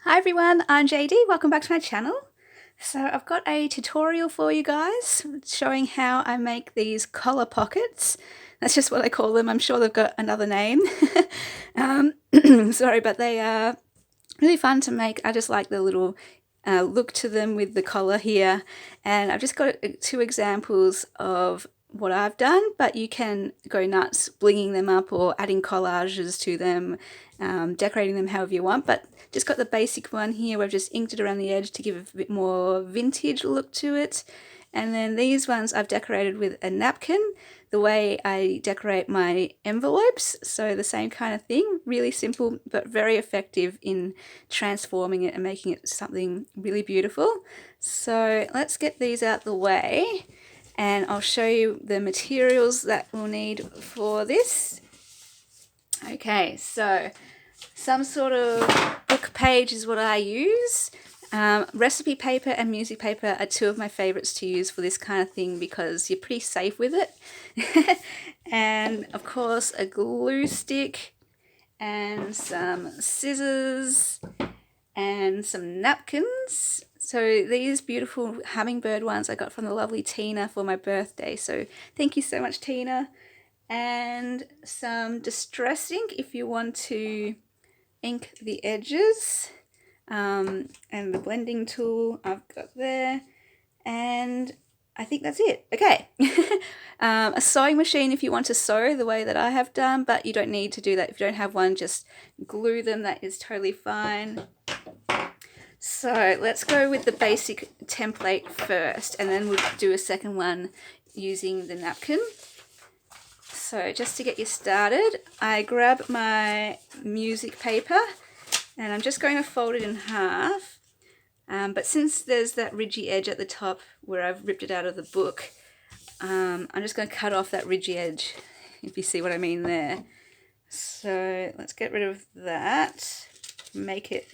Hi everyone, I'm JD. Welcome back to my channel. So I've got a tutorial for you guys showing how I make these collar pockets. That's just what I call them. I'm sure they've got another name. Sorry, but they are really fun to make. I just like the little look to them with the collar here. And I've just got two examples of what I've done, but you can go nuts blinging them up or adding collages to them, decorating them however you want. But just got the basic one here where I've just inked it around the edge to give a bit more vintage look to it. And then these ones I've decorated with a napkin, the way I decorate my envelopes. So the same kind of thing, really simple but very effective in transforming it and making it something really beautiful. So let's get these out the way and I'll show you the materials that we'll need for this. Okay, so some sort of book page is what I use. Recipe paper and music paper are two of my favorites to use for this kind of thing because you're pretty safe with it. And of course a glue stick and some scissors and some napkins. So these beautiful hummingbird ones I got from the lovely Tina for my birthday. So thank you so much, Tina. And some distress ink if you want to ink the edges. And the blending tool I've got there. And I think that's it. Okay. A sewing machine if you want to sew the way that I have done, but you don't need to do that. If you don't have one, just glue them. That is totally fine. So let's go with the basic template first, and then we'll do a second one using the napkin. So just to get you started, I grab my music paper and I'm just going to fold it in half. But since there's that ridgy edge at the top where I've ripped it out of the book, I'm just going to cut off that ridgy edge, if you see what I mean there. So let's get rid of that, make it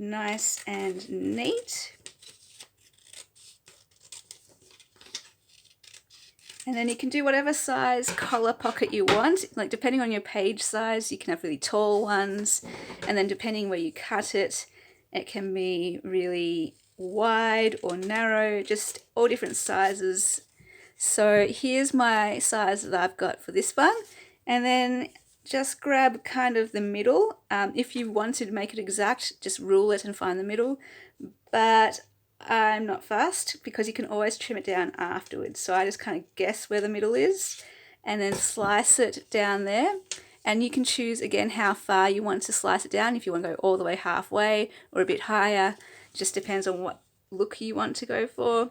nice and neat. And then you can do whatever size collar pocket you want. Like depending on your page size, you can have really tall ones. And then depending where you cut it, it can be really wide or narrow, just all different sizes. So here's my size that I've got for this one. And then just grab kind of the middle. If you wanted to make it exact, just rule it and find the middle. But I'm not fussed because you can always trim it down afterwards. So I just kind of guess where the middle is and then slice it down there. And you can choose again how far you want to slice it down, if you want to go all the way halfway or a bit higher. It just depends on what look you want to go for.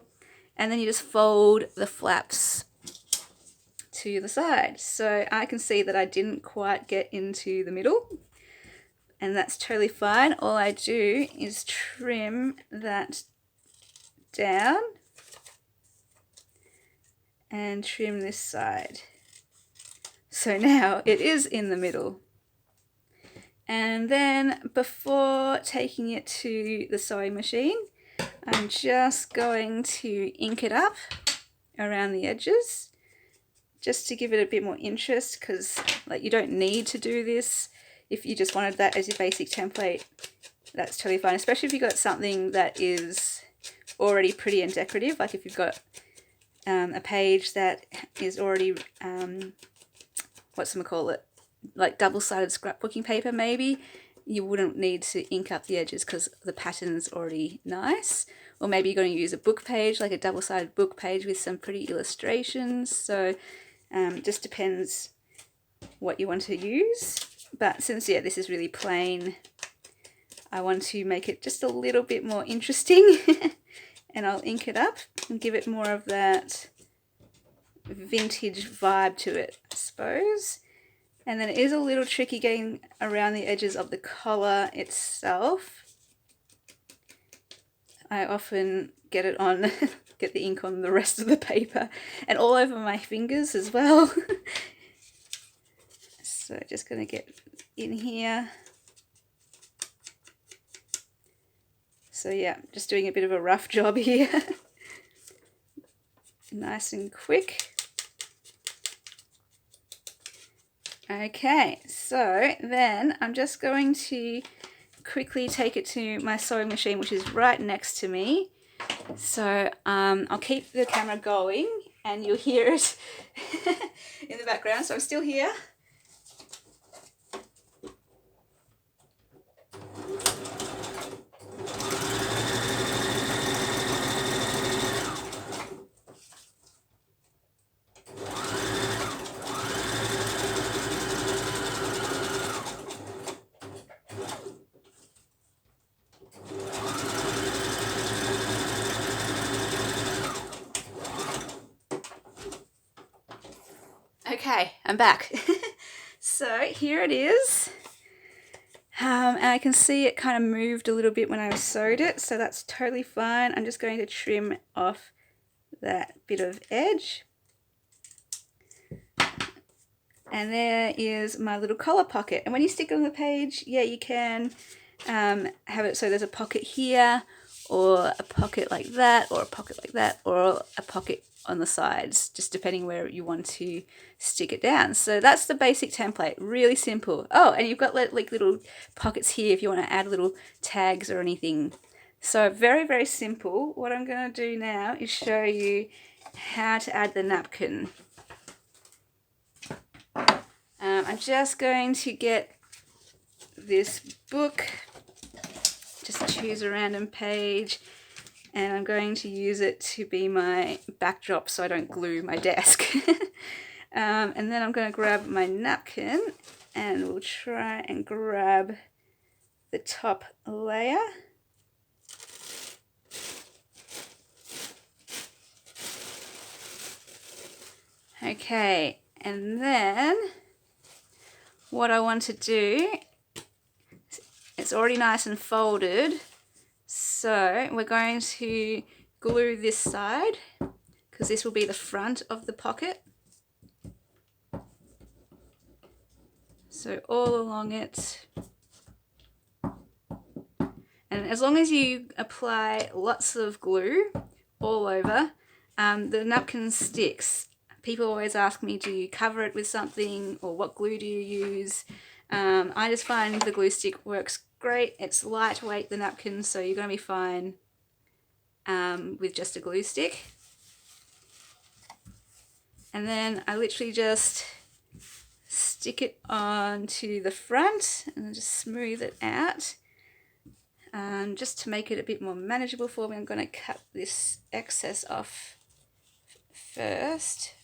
And then you just fold the flaps to the side. So I can see that I didn't quite get into the middle, and that's totally fine. All I do is trim that down and trim this side. So now it is in the middle. And then before taking it to the sewing machine, I'm just going to ink it up around the edges just to give it a bit more interest, because like you don't need to do this. If you just wanted that as your basic template, that's totally fine, especially if you've got something that is already pretty and decorative. Like if you've got a page that is already, like double-sided scrapbooking paper maybe, you wouldn't need to ink up the edges because the pattern's already nice. Or maybe you're going to use a book page, like a double-sided book page with some pretty illustrations. So just depends what you want to use. But since, yeah, this is really plain, I want to make it just a little bit more interesting. And I'll ink it up and give it more of that vintage vibe to it, I suppose. And then it is a little tricky getting around the edges of the collar itself. I often get it on, get the ink on the rest of the paper and all over my fingers as well. So just going to get in here. So yeah, just doing a bit of a rough job here. Nice and quick. Okay, so then I'm just going to quickly take it to my sewing machine, which is right next to me. So I'll keep the camera going and you'll hear it in the background. So I'm still here. Okay, I'm back. So here it is. And I can see it kind of moved a little bit when I sewed it, so that's totally fine. I'm just going to trim off that bit of edge. And there is my little collar pocket. And when you stick it on the page, yeah, you can have it so there's a pocket here, or a pocket like that, or a pocket like that, or a pocket on the sides, just depending where you want to stick it down. So that's the basic template, really simple. Oh, and you've got like little pockets here if you want to add little tags or anything. So very, very simple. What I'm going to do now is show you how to add the napkin. I'm just going to get this book, just choose a random page, and I'm going to use it to be my backdrop so I don't glue my desk. And then I'm going to grab my napkin and we'll try and grab the top layer. Okay, and then what I want to do, it's already nice and folded, so we're going to glue this side because this will be the front of the pocket. So all along it, and as long as you apply lots of glue all over, the napkin sticks. People always ask me, do you cover it with something, or what glue do you use? I just find the glue stick works great. It's lightweight, the napkin, so you're going to be fine with just a glue stick. And then I literally just stick it onto the front and then just smooth it out. Just to make it a bit more manageable for me, I'm going to cut this excess off first.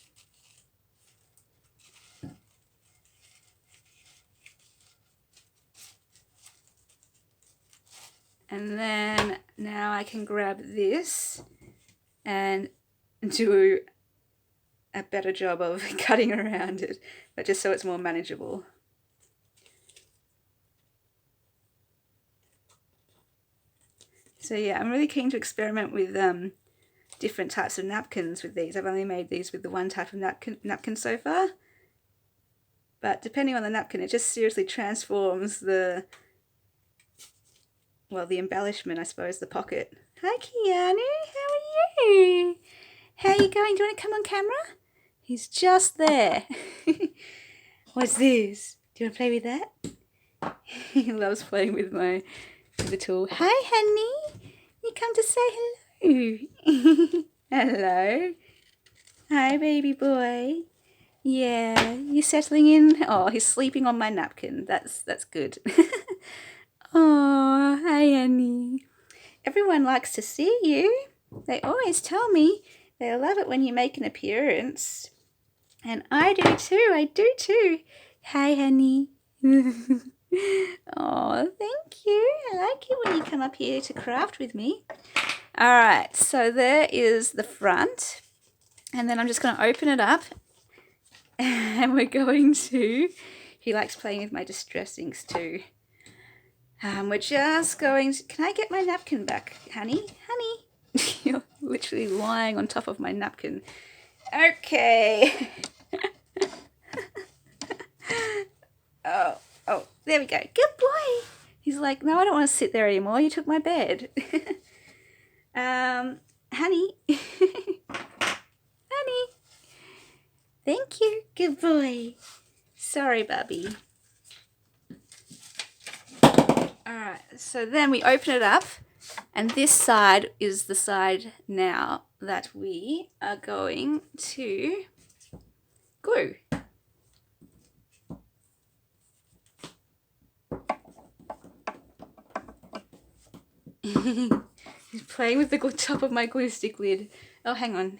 And then now I can grab this and do a better job of cutting around it, but just so it's more manageable. So yeah, I'm really keen to experiment with different types of napkins with these. I've only made these with the one type of napkin so far, but depending on the napkin, it just seriously transforms the embellishment, I suppose, the pocket. Hi Keanu, how are you? How are you going? Do you want to come on camera? He's just there. What's this? Do you want to play with that? He loves playing with the tool. Hi honey, you come to say hello. Hello. Hi baby boy. Yeah, you settling in? Oh, he's sleeping on my napkin. That's good. Oh, hi Annie. Everyone likes to see you. They always tell me they love it when you make an appearance. And I do too, I do too. Hi honey. Oh, thank you. I like it when you come up here to craft with me. Alright, so there is the front. And then I'm just going to open it up. And we're going to... He likes playing with my distress inks too. We're just going to... Can I get my napkin back, honey? Honey! You're literally lying on top of my napkin. Okay. Oh, there we go. Good boy. He's like, no, I don't want to sit there anymore. You took my bed. Honey. Honey. Thank you. Good boy. Sorry, Bubby. Alright, so then we open it up, and this side is the side now that we are going to glue. He's playing with the top of my glue stick lid. Oh, hang on.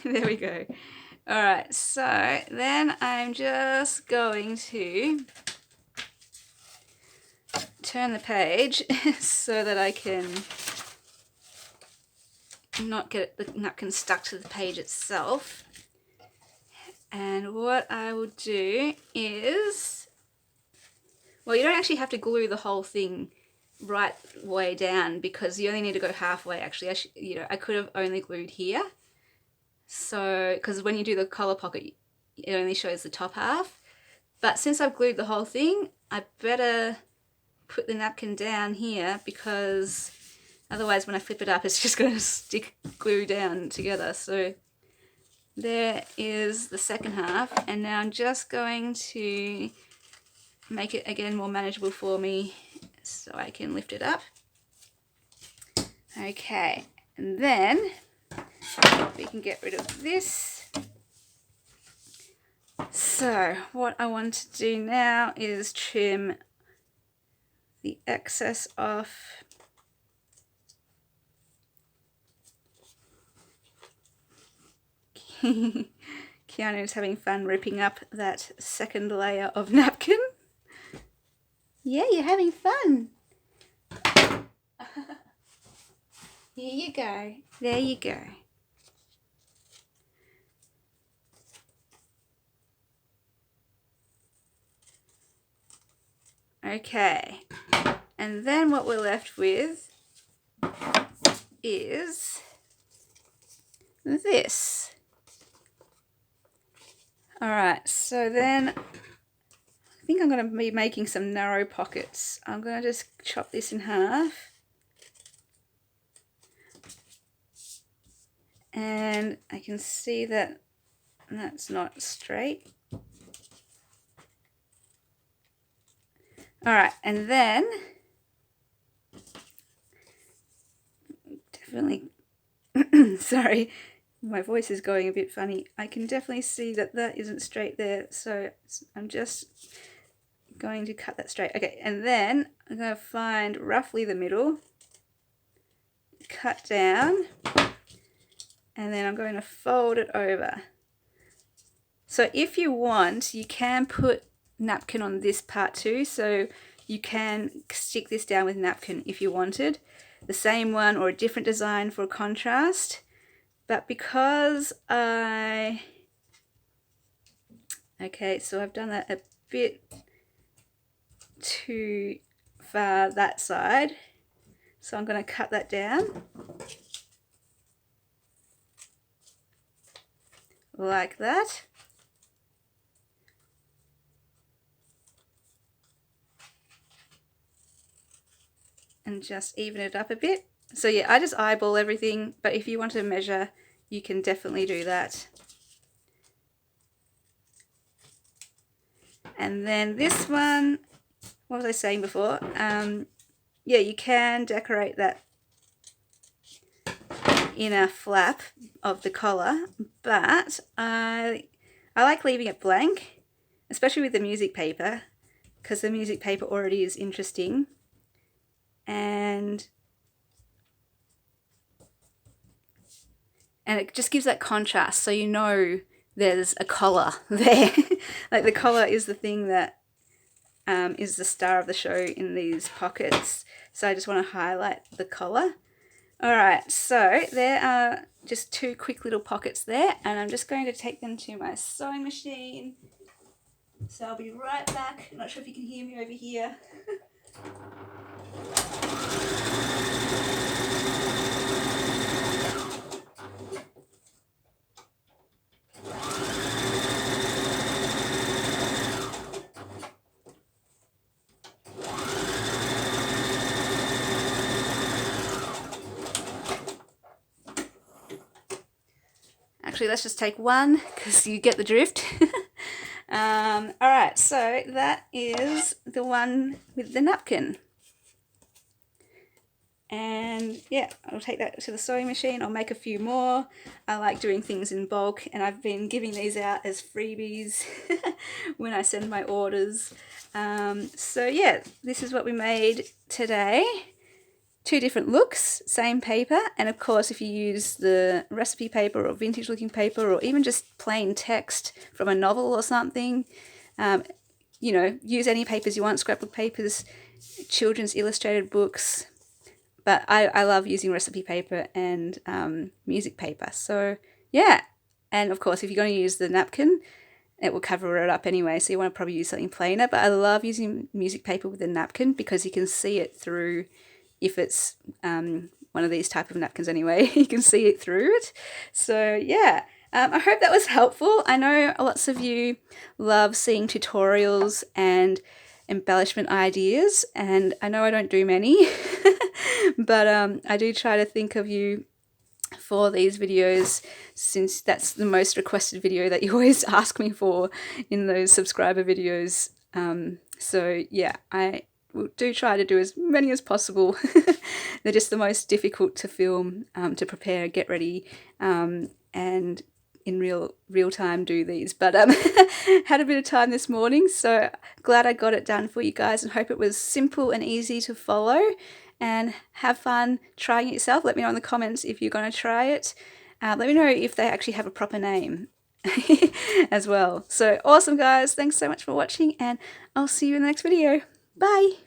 There we go. Alright, so then I'm just going to turn the page so that I can not get the napkin stuck to the page itself. And what I will do is, well, you don't actually have to glue the whole thing right way down, because you only need to go halfway. Actually, I could have only glued here. So, because when you do the collar pocket, it only shows the top half. But since I've glued the whole thing, I better put the napkin down here, because otherwise when I flip it up, it's just going to stick glue down together. So there is the second half, and now I'm just going to make it again more manageable for me so I can lift it up. Okay, and then we can get rid of this. So what I want to do now is trim the excess off. Keanu is having fun ripping up that second layer of napkin. Yeah, you're having fun. Here you go. There you go. Okay. And then what we're left with is this. Alright, so then I think I'm going to be making some narrow pockets. I'm going to just chop this in half. And I can see that that's not straight. Alright, and then definitely, sorry, my voice is going a bit funny. I can definitely see that that isn't straight there, so I'm just going to cut that straight. Okay, and then I'm going to find roughly the middle, cut down, and then I'm going to fold it over. So if you want, you can put napkin on this part too, so you can stick this down with napkin if you wanted. The same one or a different design for contrast. But because okay, so I've done that a bit too far that side, so I'm going to cut that down like that. And just even it up a bit. So yeah, I just eyeball everything, but if you want to measure, you can definitely do that. And then this one, what was I saying before? Yeah, you can decorate that inner flap of the collar, but I like leaving it blank, especially with the music paper, because the music paper already is interesting. And it just gives that contrast, so you know there's a collar there. Like the collar is the thing that is the star of the show in these pockets. So I just want to highlight the collar. Alright, so there are just two quick little pockets there, and I'm just going to take them to my sewing machine. So I'll be right back. Not sure if you can hear me over here. Actually, let's just take one because you get the drift. Alright, so that is the one with the napkin. And yeah, I'll take that to the sewing machine. I'll make a few more. I like doing things in bulk, and I've been giving these out as freebies when I send my orders. So yeah, this is what we made today. 2 different looks, same paper, and of course if you use the recipe paper or vintage looking paper or even just plain text from a novel or something, you know, use any papers you want, scrapbook papers, children's illustrated books, but I love using recipe paper and music paper. So yeah, and of course if you're going to use the napkin, it will cover it up anyway, so you want to probably use something plainer, but I love using music paper with a napkin because you can see it through. If it's one of these type of napkins anyway, you can see it through it. So yeah, I hope that was helpful. I know lots of you love seeing tutorials and embellishment ideas, and I know I don't do many, but I do try to think of you for these videos, since that's the most requested video that you always ask me for in those subscriber videos. So yeah, I do try to do as many as possible. They're just the most difficult to film, to prepare, get ready, and in real time do these. But had a bit of time this morning, so glad I got it done for you guys, and hope it was simple and easy to follow. And have fun trying it yourself. Let me know in the comments if you're going to try it. Let me know if they actually have a proper name as well. So awesome, guys. Thanks so much for watching, and I'll see you in the next video. Bye.